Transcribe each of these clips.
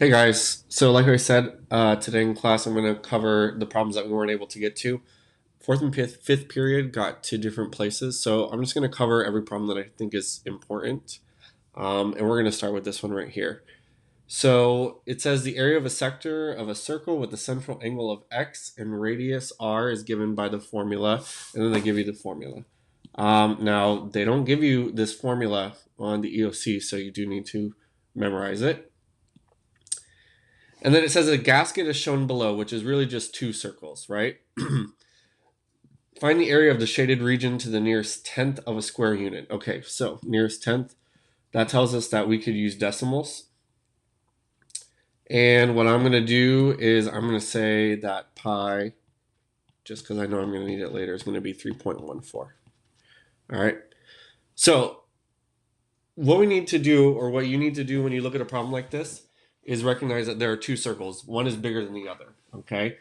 Hey guys, so like I said, today in class I'm going to cover the problems that we weren't able to get to. Fourth and fifth period got to different places, so I'm just going to cover every problem that I think is important. And we're going to start with this one right here. So it says the area of a sector of a circle with the central angle of x and radius r is given by the formula, and then they give you the formula. Now, they don't give you this formula on the EOC, so you do need to memorize it. And then it says a gasket is shown below, which is really just two circles, right? Find the area of the shaded region to the nearest tenth of a square unit. Okay, so nearest tenth, that tells us that we could use decimals. And what I'm going to do is I'm going to say that pi, just because I know I'm going to need it later, is going to be 3.14. All right. So what we need to do, or what you need to do when you look at a problem like this, is recognize that there are two circles. One is bigger than the other. Okay.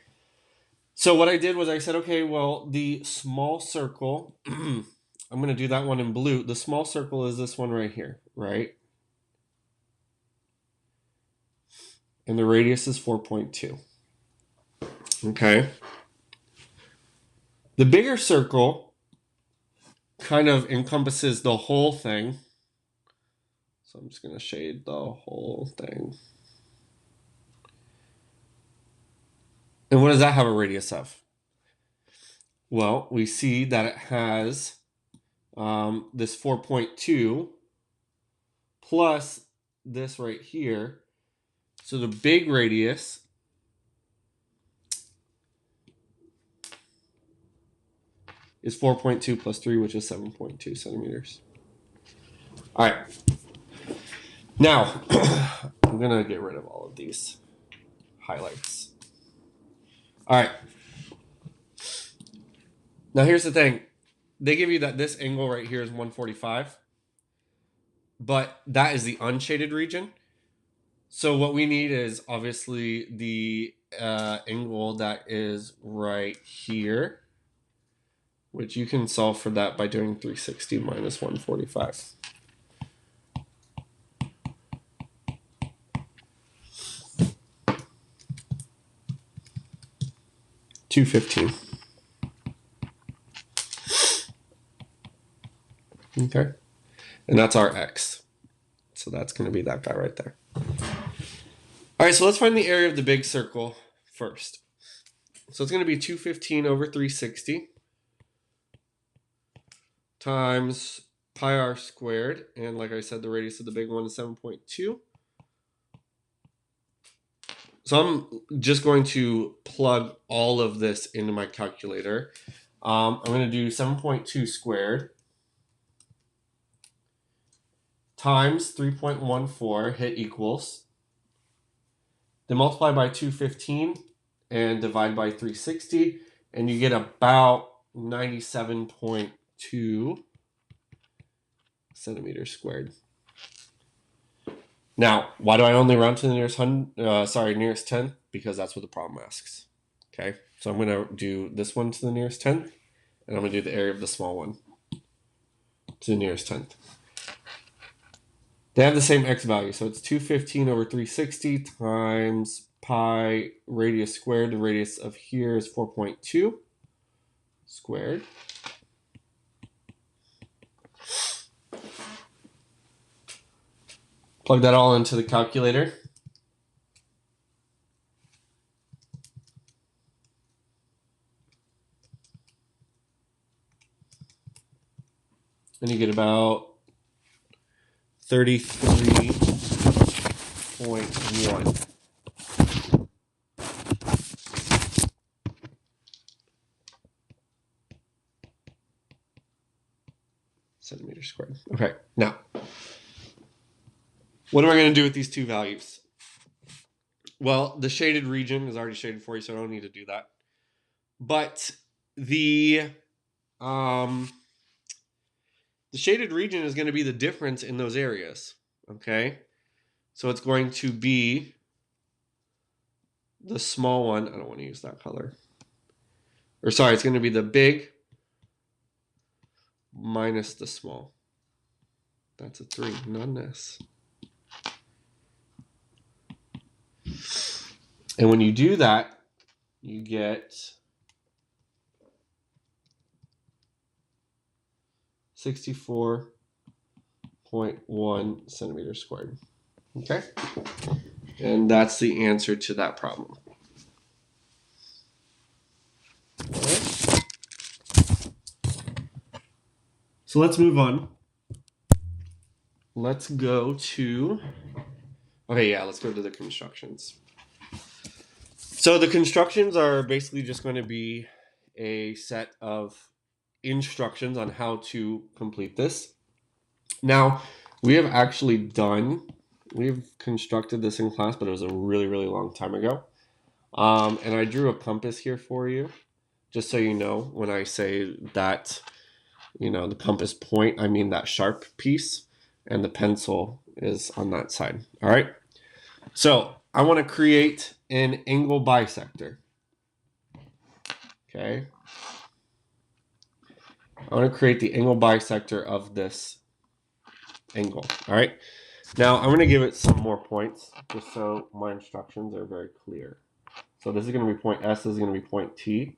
So what I did was I said, okay, well, the small circle, I'm going to do that one in blue. The small circle is this one right here, right? And the radius is 4.2. Okay. The bigger circle kind of encompasses the whole thing. So I'm just going to shade the whole thing. And what does that have a radius of? Well, we see that it has this 4.2 plus this right here. So the big radius is 4.2 plus 3, which is 7.2 centimeters. All right. Now, I'm going to get rid of all of these highlights. All right. Now, here's the thing. They give you that this angle right here is 145, but that is the unshaded region. So what we need is obviously the angle that is right here, which you can solve for that by doing 360 minus 145. 215. Okay. And that's our x. So that's going to be that guy right there. All right, so let's find the area of the big circle first. So it's going to be 215 over 360 times pi r squared. And like I said, the radius of the big one is 7.2. So I'm just going to plug all of this into my calculator. I'm going to do 7.2 squared times 3.14, hit equals. Then multiply by 215 and divide by 360, and you get about 97.2 centimeters squared. Now, why do I only round to the nearest nearest tenth? Because that's what the problem asks. Okay, so I'm going to do this one to the nearest tenth, and I'm going to do the area of the small one to the nearest tenth. They have the same x value, so it's 215 over 360 times pi radius squared. The radius of here is 4.2 squared. Plug that all into the calculator. And you get about 33.1 centimeters squared. Okay, now, what am I going to do with these two values? Well, the shaded region is already shaded for you, so I don't need to do that. But the shaded region is going to be the difference in those areas. Okay, so it's going to be the small one. I don't want to use that color. Or sorry, it's going to be the big minus the small. That's a 3, not an S. And when you do that, you get 64.1 centimeters squared. Okay? And that's the answer to that problem. Right. So let's move on. Let's go to, let's go to the constructions. So the constructions are basically just going to be a set of instructions on how to complete this. Now, we've constructed this in class, but it was a really, really long time ago. And I drew a compass here for you, just so you know, when I say that, the compass point, I mean that sharp piece, and the pencil is on that side. All right. So I want to create an angle bisector. Okay. I want to create the angle bisector of this angle. All right. Now I'm going to give it some more points just so my instructions are very clear. So this is going to be point S, this is going to be point T.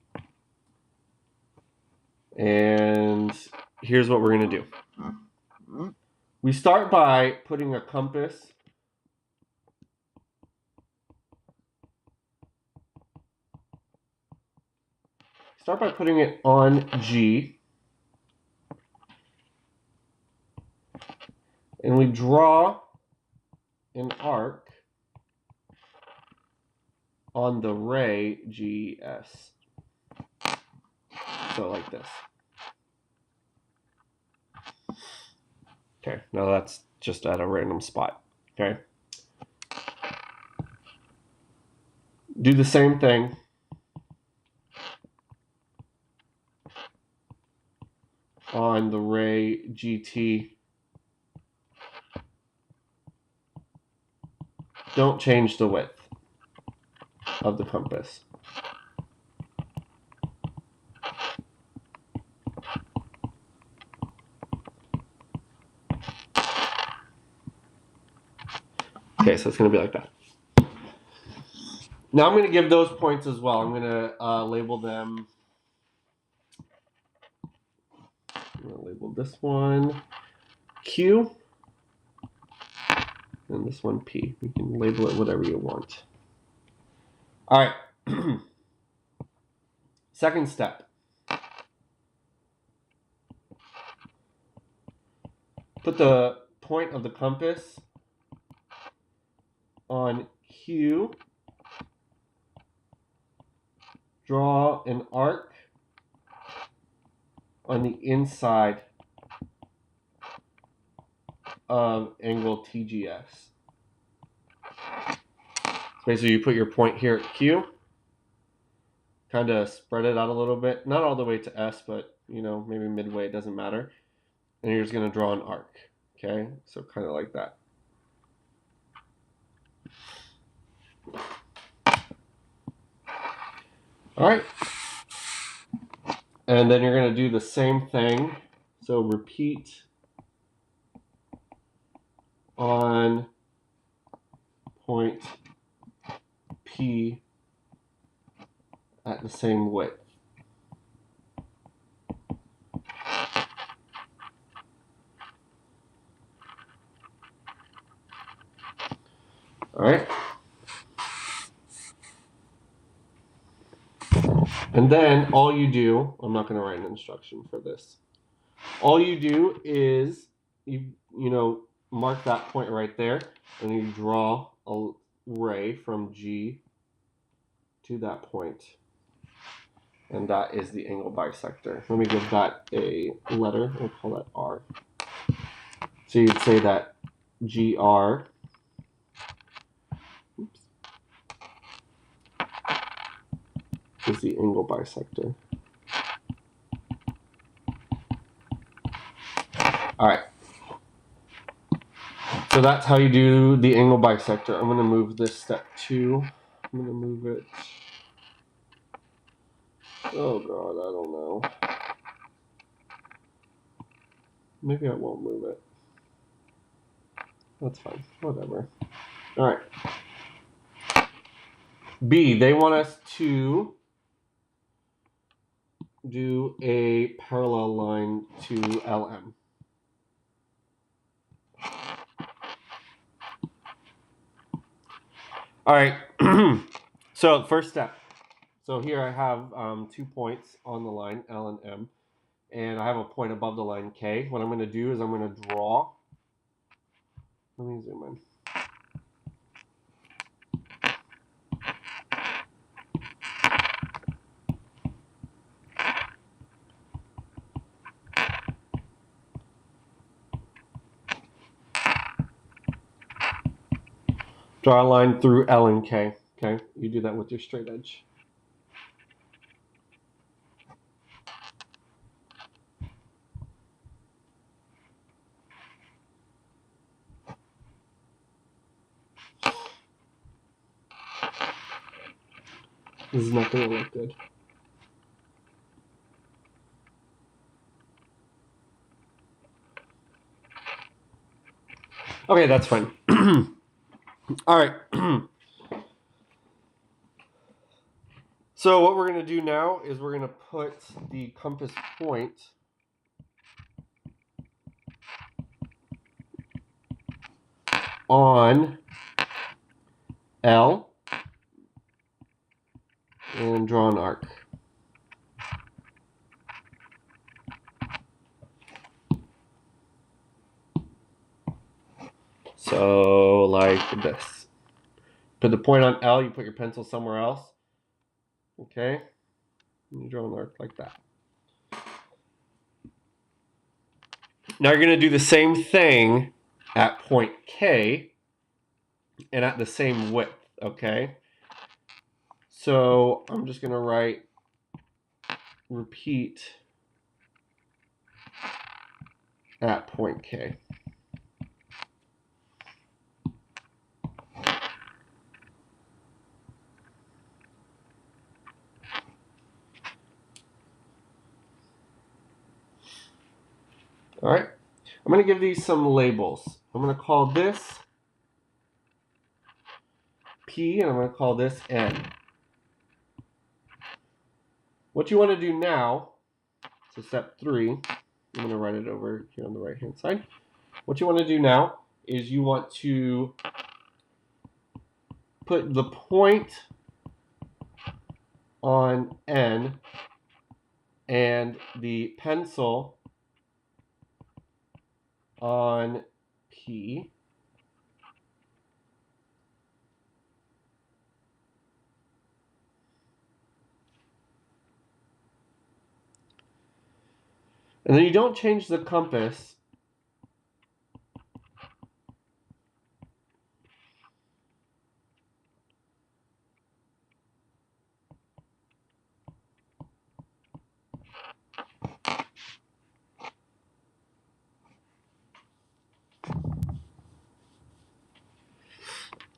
And here's what we're going to do. We start by putting a compass it on G. And we draw an arc on the ray GS. So like this. Okay, now that's just at a random spot. Okay. Do the same thing on the ray GT. Don't change the width of the compass. Okay, so it's going to be like that. Now I'm going to give those points as well. I'm going to label them. I'm going to label this one Q and this one P. You can label it whatever you want. All right. Second step. Put the point of the compass on Q. Draw an arc on the inside of angle TGS. So basically you put your point here at Q, kind of spread it out a little bit, not all the way to S, but maybe midway, it doesn't matter. And you're just going to draw an arc. Okay, so kind of like that. All right. And then you're going to do the same thing. So repeat on point P at the same width. All right. And then all you do, I'm not going to write an instruction for this. All you do is you mark that point right there, and you draw a ray from G to that point. And that is the angle bisector. Let me give that a letter. We'll call that R. So you'd say that GR is the angle bisector. All right. So that's how you do the angle bisector. I'm going to move this step 2. I'm going to move it. Oh God, I don't know. Maybe I won't move it. That's fine. Whatever. All right. B, they want us to do a parallel line to LM. All right, so first step. So here I have 2 points on the line, L and M, and I have a point above the line, K. What I'm going to do is I'm going to draw. Let me zoom in. Draw a line through L and K. Okay, you do that with your straight edge. This is not going to look good. Okay, that's fine. All right. So what we're going to do now is we're going to put the compass point on L and draw an arc. So like this. Put the point on L, you put your pencil somewhere else. Okay? And you draw an arc like that. Now you're going to do the same thing at point K and at the same width, okay? So I'm just going to write repeat at point K. All right, I'm going to give these some labels. I'm going to call this P and I'm going to call this N. What you want to do now, so step 3, I'm going to write it over here on the right hand side. What you want to do now is you want to put the point on N and the pencil on P. And then you don't change the compass.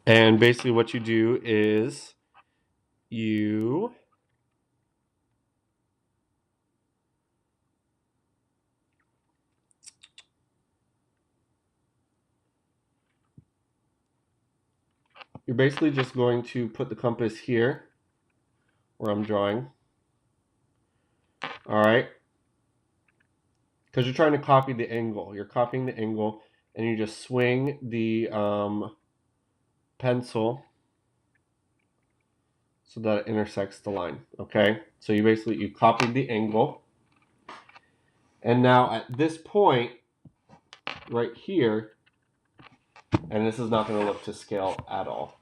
And basically what you do is you're basically just going to put the compass here where I'm drawing. All right. Because you're trying to copy the angle. You're copying the angle and you just swing the pencil so that it intersects the line. Okay. So you copied the angle. And now at this point right here, and this is not going to look to scale at all,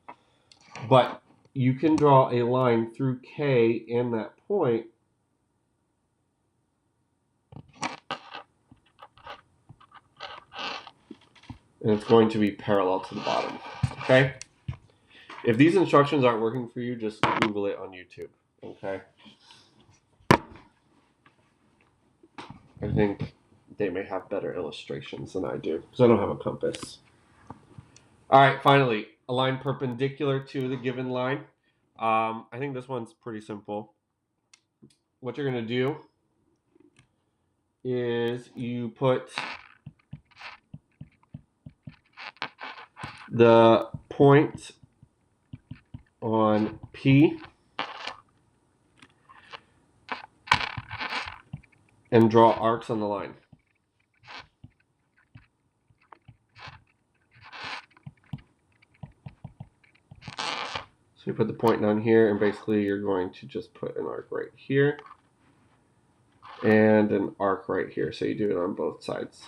but you can draw a line through K and that point and it's going to be parallel to the bottom. Okay? If these instructions aren't working for you, just Google it on YouTube. Okay? I think they may have better illustrations than I do because I don't have a compass. All right, finally, a line perpendicular to the given line. I think this one's pretty simple. What you're going to do is you put the point on P and draw arcs on the line. So you put the point down here, and basically you're going to just put an arc right here and an arc right here. So you do it on both sides.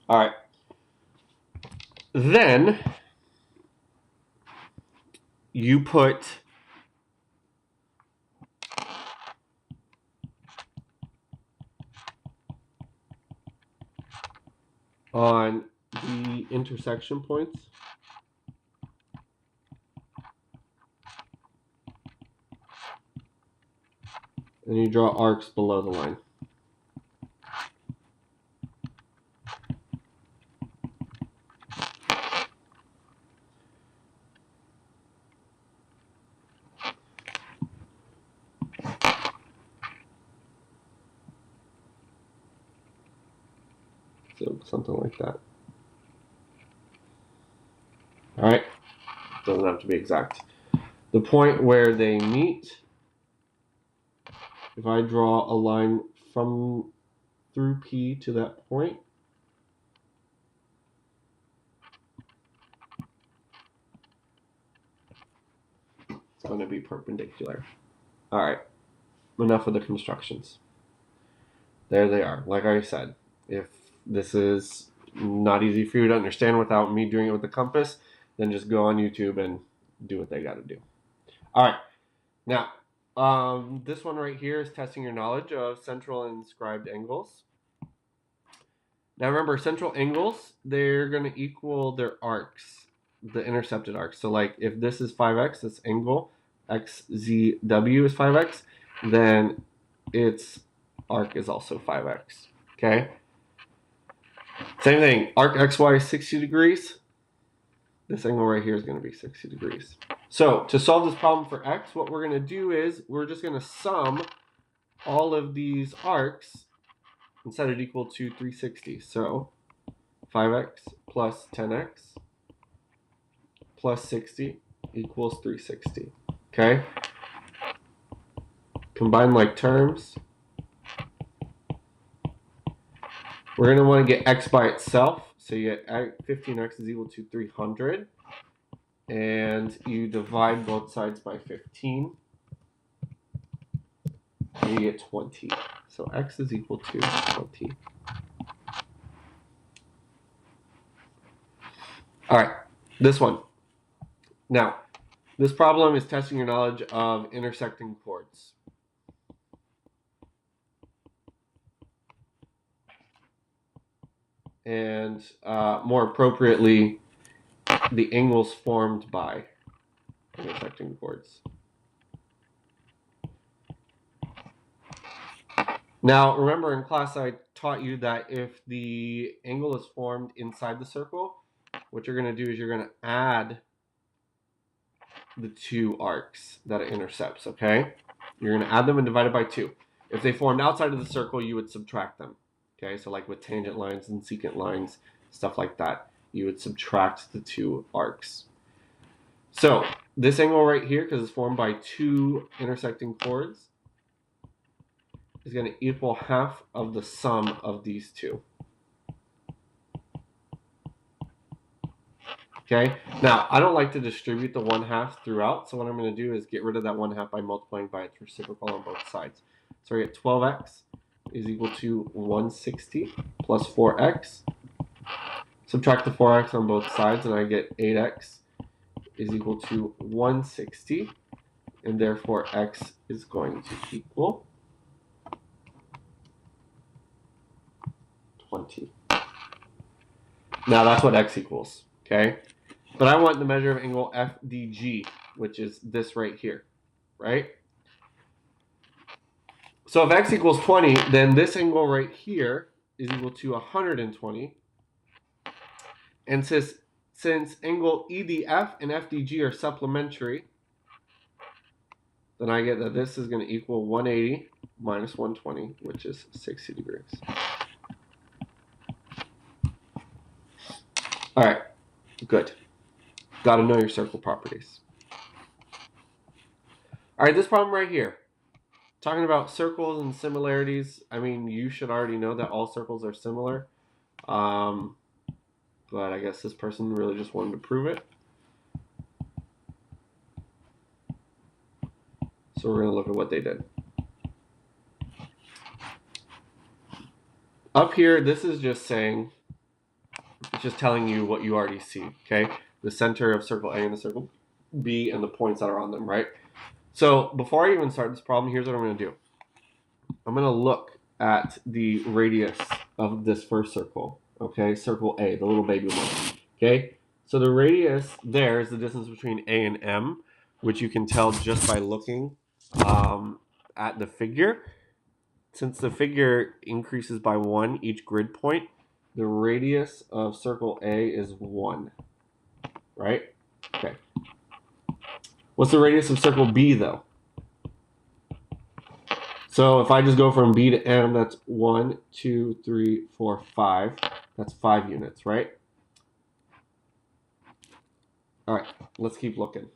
All right. Then you put on the intersection points. And you draw arcs below the line. So something like that. All right. Doesn't have to be exact. The point where they meet, if I draw a line from through P to that point, it's going to be perpendicular. All right. Enough of the constructions. There they are. Like I said, if this is not easy for you to understand without me doing it with the compass, then just go on YouTube and do what they got to do. All right. Now, this one right here is testing your knowledge of central and inscribed angles. Now remember, central angles, they're going to equal their arcs, the intercepted arcs. So like if this is 5x, this angle, XZW is 5x, then its arc is also 5x. Okay? Same thing, arc XY is 60 degrees. This angle right here is going to be 60 degrees. So to solve this problem for x, what we're going to do is we're just going to sum all of these arcs and set it equal to 360. So 5x plus 10x plus 60 equals 360. Okay? Combine like terms. We're going to want to get x by itself. So you get 15x is equal to 300. And you divide both sides by 15. And you get 20. So x is equal to 20. All right, this one. Now, this problem is testing your knowledge of intersecting chords. And more appropriately, the angles formed by intersecting chords. Now, remember in class I taught you that if the angle is formed inside the circle, what you're going to do is you're going to add the two arcs that it intercepts, okay? You're going to add them and divide it by 2. If they formed outside of the circle, you would subtract them, okay? So like with tangent lines and secant lines, stuff like that, you would subtract the 2 arcs. So this angle right here, because it's formed by 2 intersecting chords, is going to equal half of the sum of these 2. Okay, now I don't like to distribute the 1/2 throughout, so what I'm going to do is get rid of that 1/2 by multiplying by its reciprocal on both sides. So we get 12x is equal to 160 plus 4x. Subtract the 4x on both sides, and I get 8x is equal to 160, and therefore x is going to equal 20. Now that's what x equals, okay? But I want the measure of angle FDG, which is this right here, right? So if x equals 20, then this angle right here is equal to 120. And since angle EDF and FDG are supplementary, then I get that this is going to equal 180 minus 120, which is 60 degrees. All right, good. Got to know your circle properties. All right, this problem right here. Talking about circles and similarities. I mean, you should already know that all circles are similar. But I guess this person really just wanted to prove it. So we're going to look at what they did. Up here, this is just saying, it's just telling you what you already see, okay? The center of circle A and the circle B and the points that are on them, right? So before I even start this problem, here's what I'm going to do. I'm going to look at the radius of this first circle, okay? Circle A, the little baby one, okay? So the radius there is the distance between A and M, which you can tell just by looking at the figure. Since the figure increases by 1 each grid point, the radius of circle A is 1, right? Okay. What's the radius of circle B, though? So if I just go from B to M, that's 1, 2, 3, 4, 5. That's 5 units, right? All right, let's keep looking.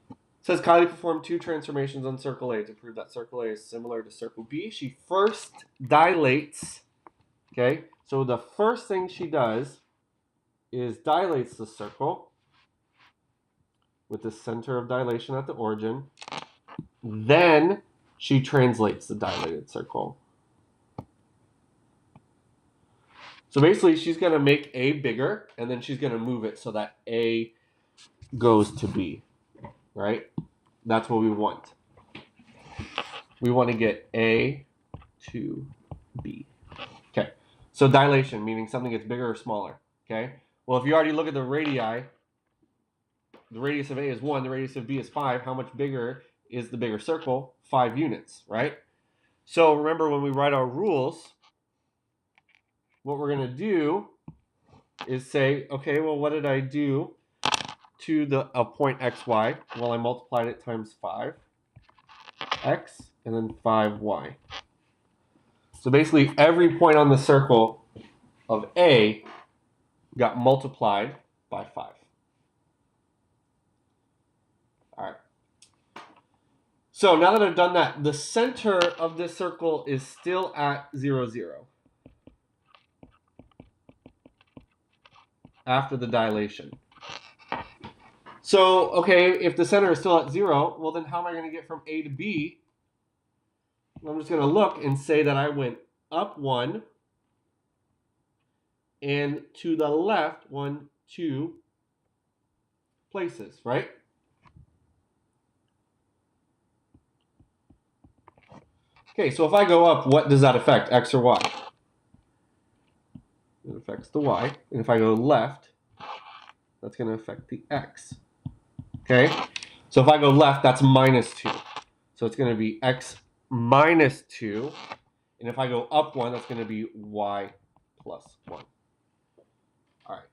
It says Kylie performed 2 transformations on circle A to prove that circle A is similar to circle B. She first dilates, okay? So the first thing she does is dilates the circle with the center of dilation at the origin. Then she translates the dilated circle. So basically, she's going to make A bigger, and then she's going to move it so that A goes to B, right? That's what we want. We want to get A to B. Okay, so dilation, meaning something gets bigger or smaller, okay? Well, if you already look at the radii, the radius of A is 1, the radius of B is 5. How much bigger is the bigger circle? 5 units, right? So remember, when we write our rules, what we're going to do is say, okay, well, what did I do to a point xy? Well, I multiplied it times 5x and then 5y. So basically, every point on the circle of A got multiplied by 5. All right. So now that I've done that, the center of this circle is still at 0, 0 after the dilation. So, okay, if the center is still at 0, well, then how am I going to get from A to B? I'm just going to look and say that I went up 1 and to the left 1, 2 places, right? Okay, so if I go up, what does that affect, x or y? It affects the y. And if I go left, that's going to affect the x. Okay, so if I go left, that's minus 2. So it's going to be x minus 2. And if I go up 1, that's going to be y plus 1. All right,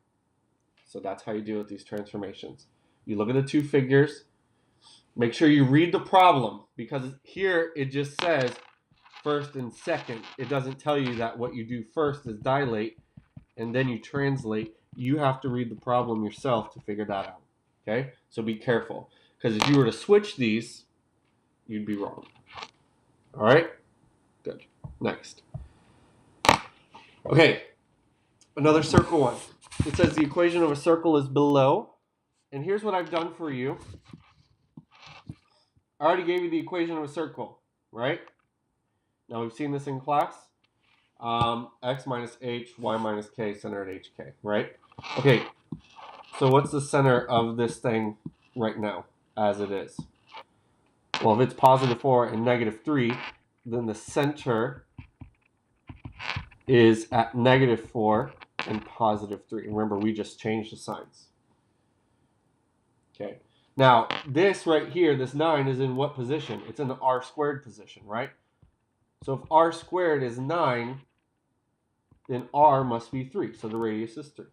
so that's how you deal with these transformations. You look at the 2 figures. Make sure you read the problem, because here it just says first and second. It doesn't tell you that what you do first is dilate and then you translate. You have to read the problem yourself to figure that out. Okay? So be careful, because if you were to switch these, you'd be wrong. All right? Good. Next. Okay. Another circle one. It says the equation of a circle is below. And here's what I've done for you. I already gave you the equation of a circle, right? Now we've seen this in class. X minus h, y minus k, center at hk, right? Okay, so what's the center of this thing right now as it is? Well, if it's positive 4 and negative 3, then the center is at negative 4 and positive 3. Remember, we just changed the signs. Okay. Now, this right here, this 9, is in what position? It's in the r squared position, right? So if r squared is 9, then r must be 3. So the radius is 3.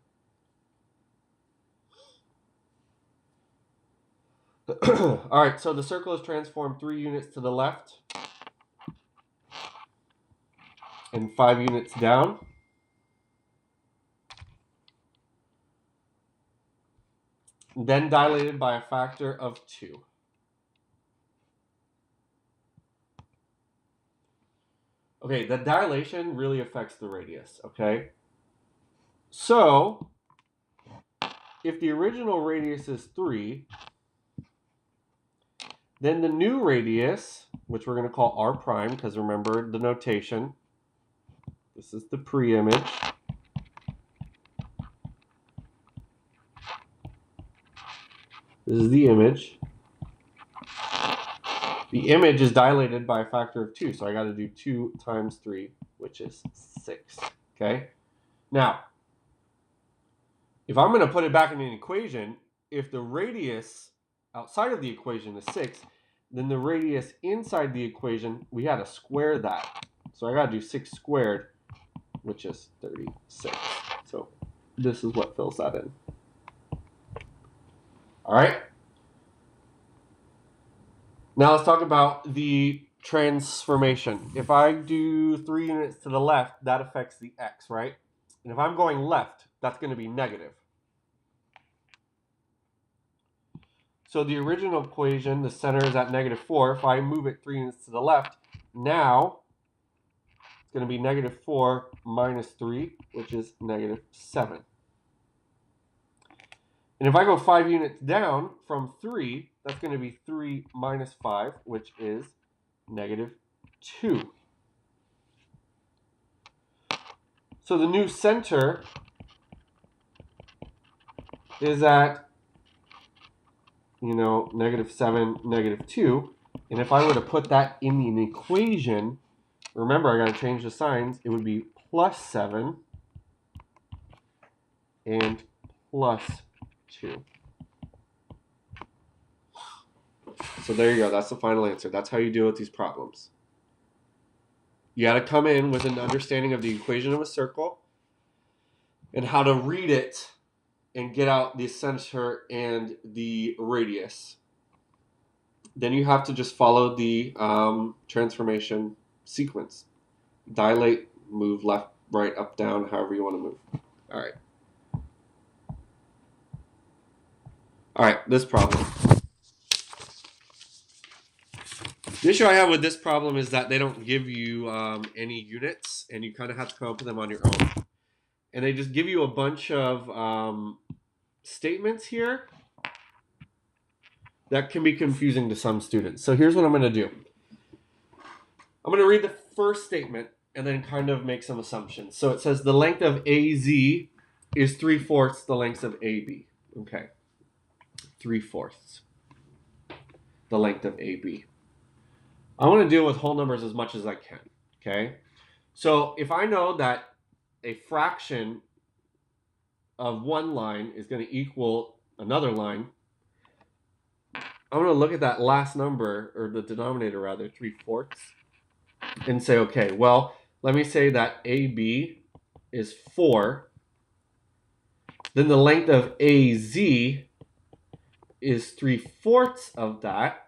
All right, so the circle is transformed 3 units to the left and 5 units down. then dilated by a factor of 2. Okay, the dilation really affects the radius, okay? So, if the original radius is 3, then the new radius, which we're going to call r prime, because remember the notation, this is the pre-image. This is the image. The image is dilated by a factor of 2, so I got to do 2 times 3, which is 6, okay? Now, if I'm going to put it back in an equation, if the radius outside of the equation is 6, then the radius inside the equation, we got to square that. So I got to do 6 squared, which is 36. So this is what fills that in. All right. Now let's talk about the transformation. If I do 3 units to the left, that affects the x, right? And if I'm going left, that's going to be negative. So the original equation, the center is at negative 4. If I move it 3 units to the left, now it's going to be negative 4 minus 3, which is negative 7. And if I go 5 units down from 3, that's going to be 3 minus 5, which is negative 2. So the new center is at, negative 7, negative 2. And if I were to put that in an equation, remember I got to change the signs, it would be plus 7 and plus 2. So there you go. That's the final answer. That's how you deal with these problems. You got to come in with an understanding of the equation of a circle and how to read it and get out the center and the radius. Then you have to just follow the transformation sequence. Dilate, move left, right, up, down, however you want to move. All right. All right, this problem. The issue I have with this problem is that they don't give you any units, and you kind of have to come up with them on your own. And they just give you a bunch of statements here that can be confusing to some students. So here's what I'm going to do. I'm going to read the first statement and then kind of make some assumptions. So it says the length of AZ is 3/4 the length of AB. Okay. 3/4 the length of AB. I want to deal with whole numbers as much as I can, okay? So if I know that a fraction of one line is going to equal another line, I'm going to look at that last number, or the denominator rather, 3/4, and say, okay, well, let me say that AB is 4. Then the length of AZ is 3/4 of that.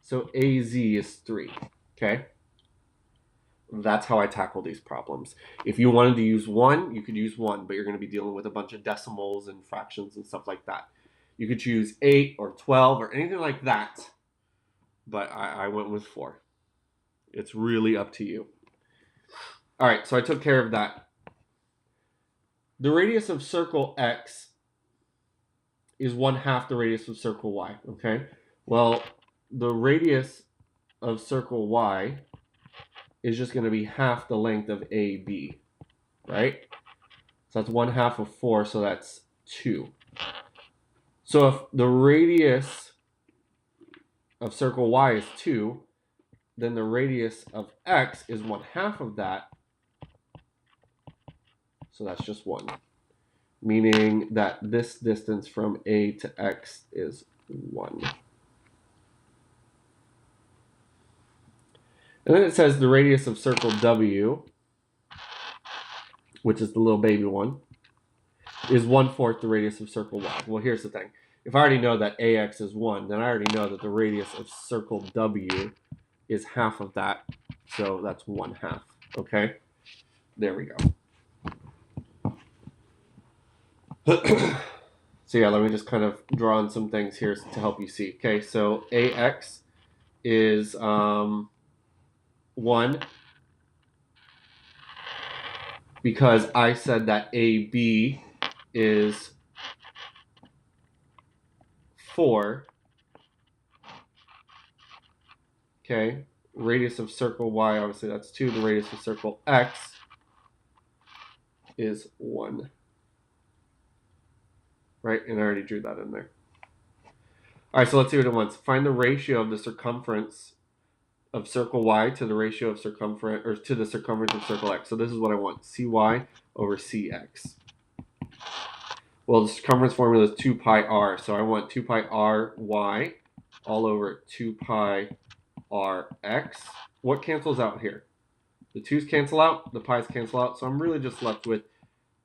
So AZ is 3, okay? That's how I tackle these problems. If you wanted to use 1, you could use 1, but you're going to be dealing with a bunch of decimals and fractions and stuff like that. You could choose 8 or 12 or anything like that, but I went with 4. It's really up to you. All right, so I took care of that. The radius of circle X is 1/2 the radius of circle Y, okay? Well, the radius of circle Y is just going to be half the length of AB, right? So that's 1/2 of 4, so that's 2. So if the radius of circle Y is 2, then the radius of X is 1/2 of that, so that's just 1. Meaning that this distance from A to X is 1. And then it says the radius of circle W, which is the little baby one, is 1/4 the radius of circle Y. Well, here's the thing. If I already know that AX is 1, then I already know that the radius of circle W is half of that. So that's 1/2. Okay? There we go. So yeah, let me just kind of draw on some things here to help you see. Okay, so AX is 1 because I said that AB is 4. Okay, radius of circle Y, obviously that's 2. The radius of circle X is 1. Right, and I already drew that in there. All right, so let's do it at once. Find the ratio of the circumference of circle Y to the ratio of circumference, or to the circumference of circle X. So this is what I want, CY over CX. Well, the circumference formula is 2 pi r, so I want 2 pi r y all over 2 pi r x. What cancels out here? The 2's cancel out, the pi's cancel out, so I'm really just left with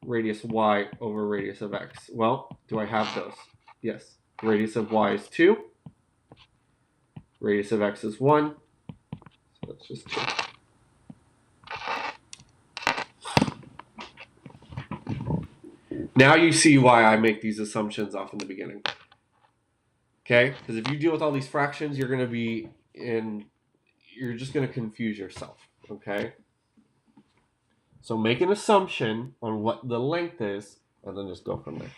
radius y over radius of x. Well, do I have those? Yes. Radius of y is 2. Radius of x is 1. So that's just 2. Now you see why I make these assumptions off in the beginning. Okay? Because if you deal with all these fractions, you're just going to confuse yourself. Okay? So make an assumption on what the length is, and then just go from there.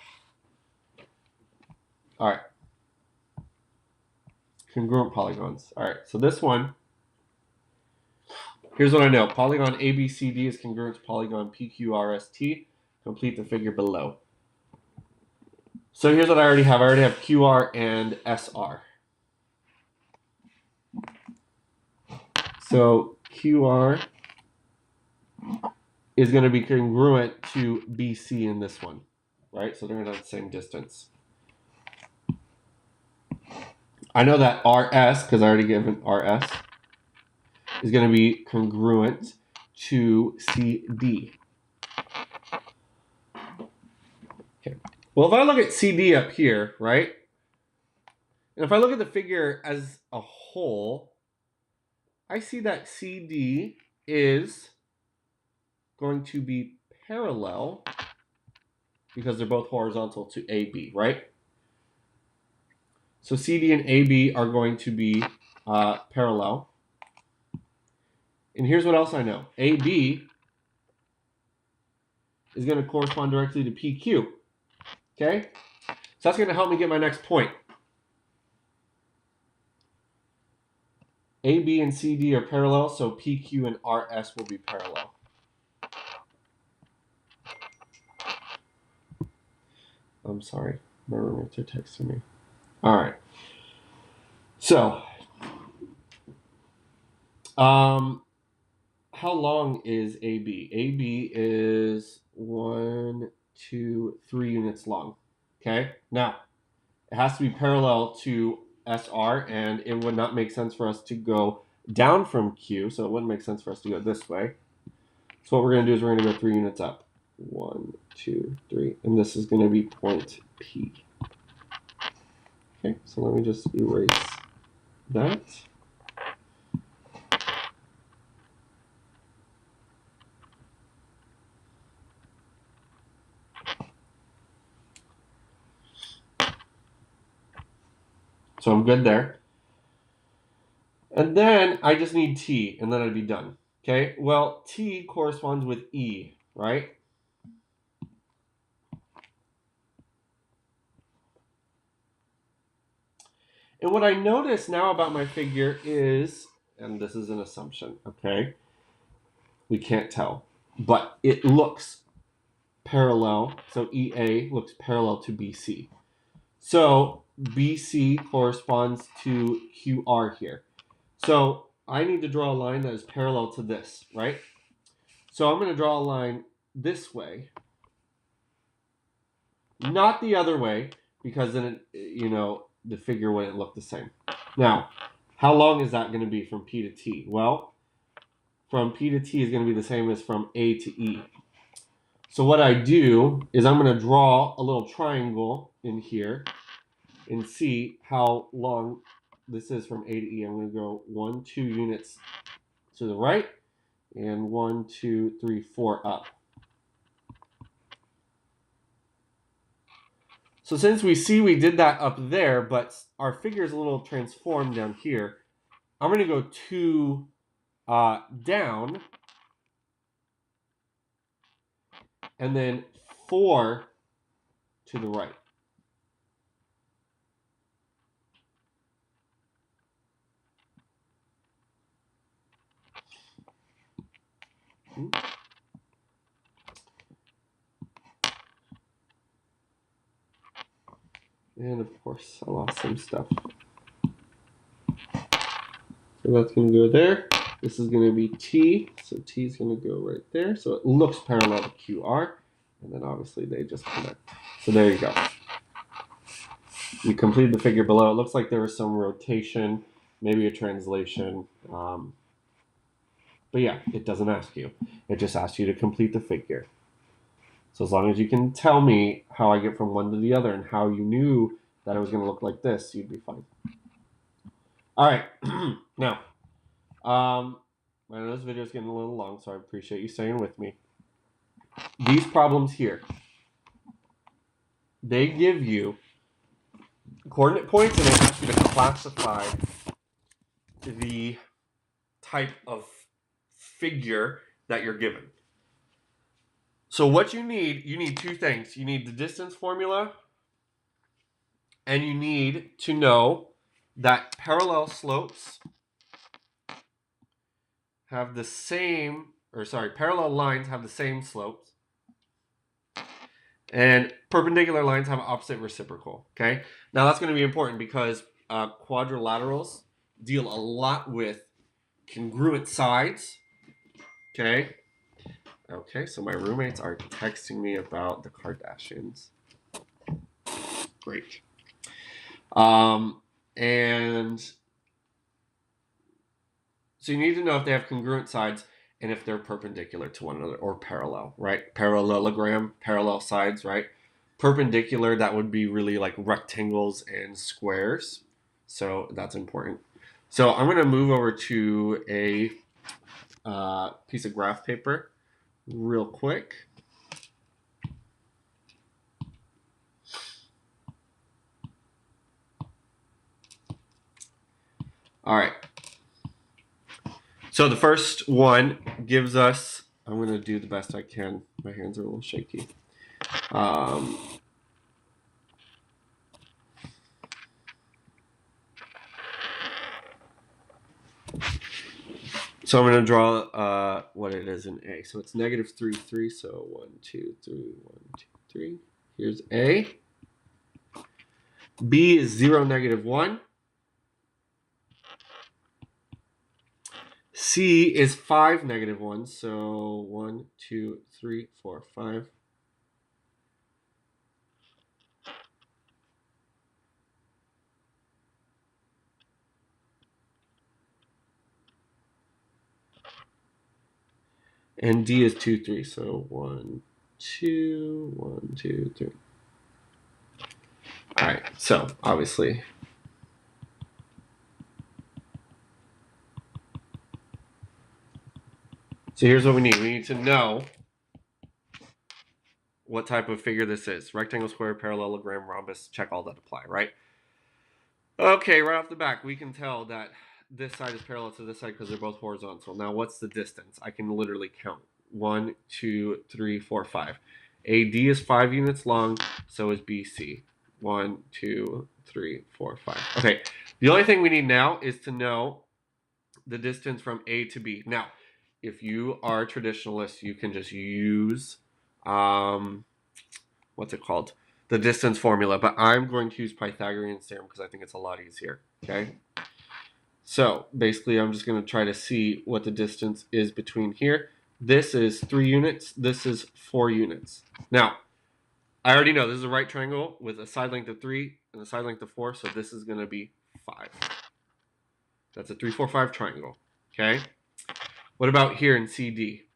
All right. Congruent polygons. All right, so this one, here's what I know. Polygon ABCD is congruent to polygon PQRST. Complete the figure below. So here's what I already have. I already have QR and SR. So QR is going to be congruent to BC in this one, right? So they're going to have the same distance. I know that RS, because I already given RS, is going to be congruent to CD. Okay. Well, if I look at CD up here, right? And if I look at the figure as a whole, I see that CD is going to be parallel because they're both horizontal to AB, right? So CD and AB are going to be parallel. And here's what else I know. AB is going to correspond directly to PQ. Okay? So that's going to help me get my next point. AB and CD are parallel, so PQ and RS will be parallel. I'm sorry. My roommates are texting me. All right. So, how long is AB? AB is 1, 2, 3 units long. Okay? Now, it has to be parallel to SR, and it would not make sense for us to go down from Q, so it wouldn't make sense for us to go this way. So what we're going to do is we're going to go 3 units up. 1, 2, 3, and this is going to be point P. Okay, so let me just erase that. So I'm good there. And then I just need T, and then I'd be done. Okay, well, T corresponds with E, right? And what I notice now about my figure is, and this is an assumption, okay? We can't tell, but it looks parallel. So EA looks parallel to BC. So BC corresponds to QR here. So I need to draw a line that is parallel to this, right? So I'm going to draw a line this way, not the other way, because then the figure wouldn't look the same. Now, how long is that going to be from P to T? Well, from P to T is going to be the same as from A to E. So what I do is I'm going to draw a little triangle in here and see how long this is from A to E. I'm going to go 1, 2 units to the right and 1, 2, 3, 4 up. So since we see we did that up there, but our figure is a little transformed down here, I'm going to go 2 down, and then 4 to the right. And of course, I lost some stuff. So that's going to go there. This is going to be T. So T is going to go right there. So it looks parallel to QR. And then obviously they just connect. So there you go. You completed the figure below. It looks like there was some rotation, maybe a translation. But yeah, it doesn't ask you. It just asks you to complete the figure. So as long as you can tell me how I get from one to the other and how you knew that it was going to look like this, you'd be fine. All right. Now, I know this video is getting a little long, so I appreciate you staying with me. These problems here, they give you coordinate points and they ask you to classify the type of figure that you're given. So what you need 2 things. You need the distance formula, and you need to know that parallel slopes have the same, parallel lines have the same slopes, and perpendicular lines have opposite reciprocal, okay? Now that's going to be important because quadrilaterals deal a lot with congruent sides, okay? Okay, so my roommates are texting me about the Kardashians. Great. And so you need to know if they have congruent sides and if they're perpendicular to one another or parallel, right? Parallelogram, parallel sides, right? Perpendicular, that would be really like rectangles and squares. So that's important. So I'm going to move over to a piece of graph paper real quick. All right. So the first one gives us, I'm going to do the best I can. My hands are a little shaky. So I'm going to draw what it is in A. So it's negative 3, 3. So 1, 2, 3, 1, 2, 3. Here's A. B is 0, negative 1. C is 5, negative 1. So 1, 2, 3, 4, 5. And D is 2, 3. So 1, 2, 1, 2, 3. All right. So obviously, so here's what we need. We need to know what type of figure this is. Rectangle, square, parallelogram, rhombus, check all that apply, right? Okay, right off the back, we can tell that this side is parallel to this side because they're both horizontal. Now, what's the distance? I can literally count. 1, 2, 3, 4, 5. AD is 5 units long, so is BC. 1, 2, 3, 4, 5. Okay, the only thing we need now is to know the distance from A to B. Now, if you are a traditionalist, you can just use, what's it called? The distance formula, but I'm going to use Pythagorean theorem because I think it's a lot easier, okay? So basically, I'm just going to try to see what the distance is between here. This is 3 units. This is 4 units. Now, I already know this is a right triangle with a side length of 3 and a side length of 4, so this is going to be 5. That's a 3, 4, 5 triangle, okay? What about here in CD?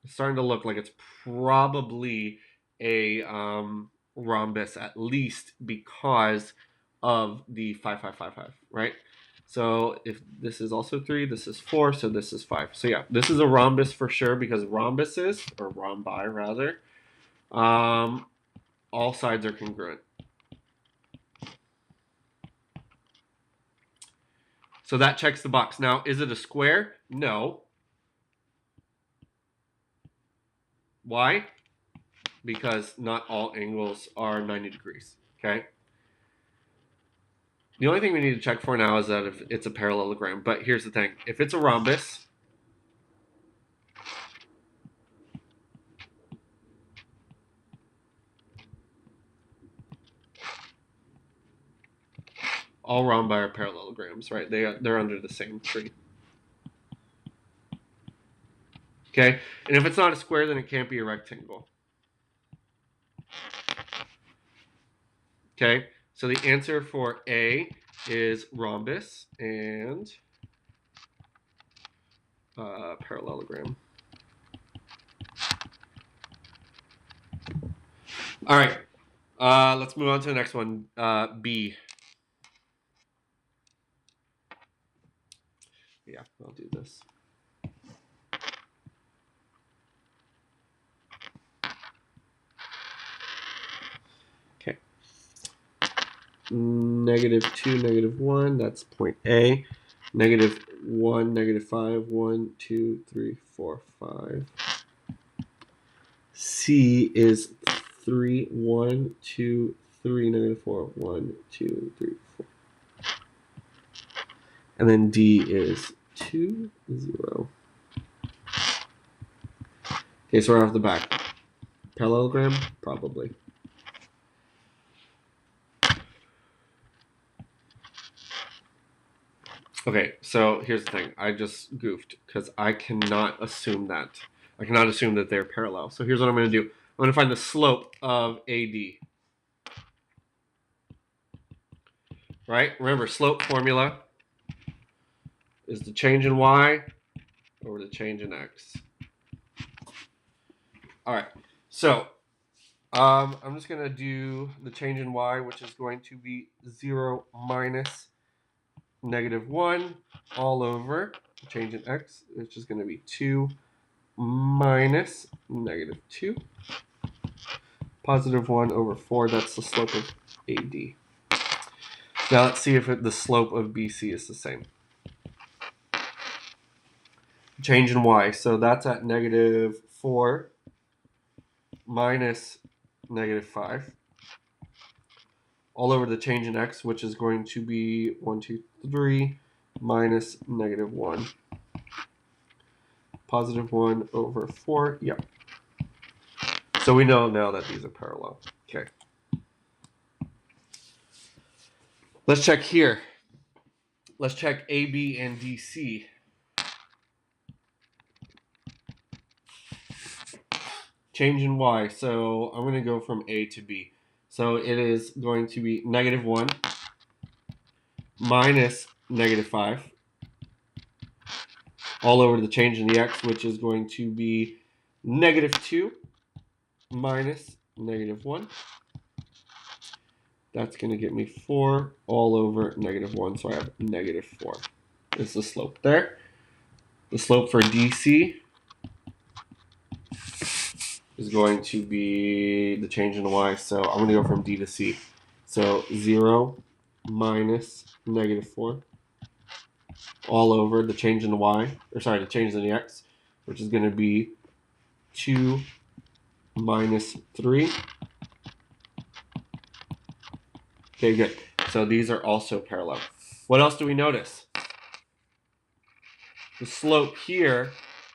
It's starting to look like it's probably a rhombus, at least because of the 5, 5, 5, 5, right? So if this is also 3, this is 4, so this is 5. So yeah, this is a rhombus for sure because rhombuses, or rhombi rather, all sides are congruent. So that checks the box. Now, is it a square? No. Why? Because not all angles are 90 degrees, okay? The only thing we need to check for now is that if it's a parallelogram. But here's the thing. If it's a rhombus, all rhombi are parallelograms, right? They're under the same tree. Okay? And if it's not a square, then it can't be a rectangle. Okay? So the answer for A is rhombus and parallelogram. All right. Let's move on to the next one. B. Yeah, I'll do this. Okay. -2, -1, that's point A. -1, -5, 1, 2, 3, 4, 5. C is 3, 1, 2, 3, -4, 1, 2, 3, 4. And then D is 2, 0. Okay, so right off the back. Parallelogram? Probably. Okay, so here's the thing. I just goofed because I cannot assume that. I cannot assume that they're parallel. So here's what I'm going to do. I'm going to find the slope of AD. Right? Remember, slope formula is the change in y over the change in x. All right. So I'm just going to do the change in y, which is going to be 0 minus -1 all over the change in x, which is going to be 2 minus -2. +1 over 4, that's the slope of AD. Now let's see if the slope of BC is the same. Change in y, so that's at -4 minus -5 all over the change in x, which is going to be 1, 2, 3 minus -1. +1 over 4, yep. So we know now that these are parallel. Okay. Let's check here. Let's check AB and DC. Change in y. So I'm going to go from A to B. So it is going to be -1 minus -5 all over the change in the x, which is going to be -2 minus -1. That's going to get me 4 all over -1, so I have -4. Is the slope there. The slope for DC is going to be the change in y, so I'm going to go from D to C. So 0 minus -4 all over the change in the y, or sorry, the change in the x, which is going to be 2 minus 3. Okay, good. So these are also parallel. What else do we notice? The slope here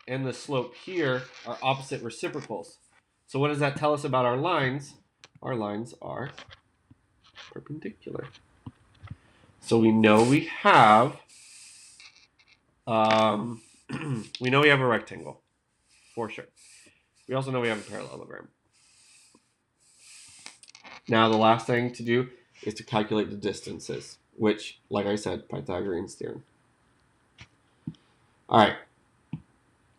and the slope here are opposite reciprocals. So what does that tell us about our lines? Our lines are perpendicular. So we know we have we know we have a rectangle, for sure. We also know we have a parallelogram. Now the last thing to do is to calculate the distances, which, like I said, Pythagorean's theorem. All right.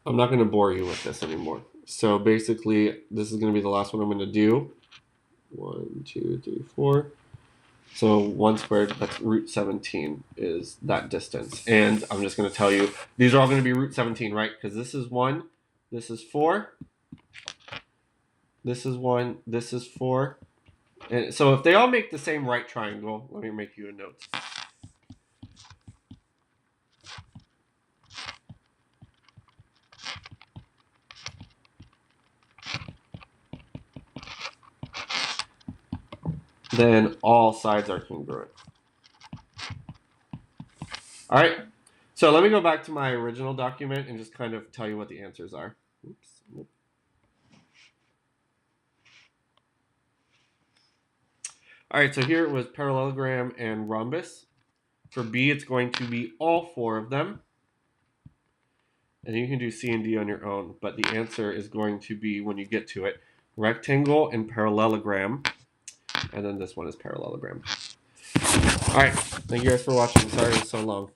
I'm not going to bore you with this anymore. So basically, this is going to be the last one I'm going to do. 1, 2, 3, 4. So 1 squared, that's root 17 is that distance. And I'm just going to tell you, these are all going to be root 17, right? Because this is 1, this is 4. This is 1, this is 4. And so if they all make the same right triangle, let me make you a note. Then all sides are congruent. All right. So let me go back to my original document and just kind of tell you what the answers are. Oops. All right, so here it was parallelogram and rhombus. For B, it's going to be all four of them. And you can do C and D on your own, but the answer is going to be, when you get to it, rectangle and parallelogram. And then this one is parallelogram. All right, thank you guys for watching. Sorry it was so long.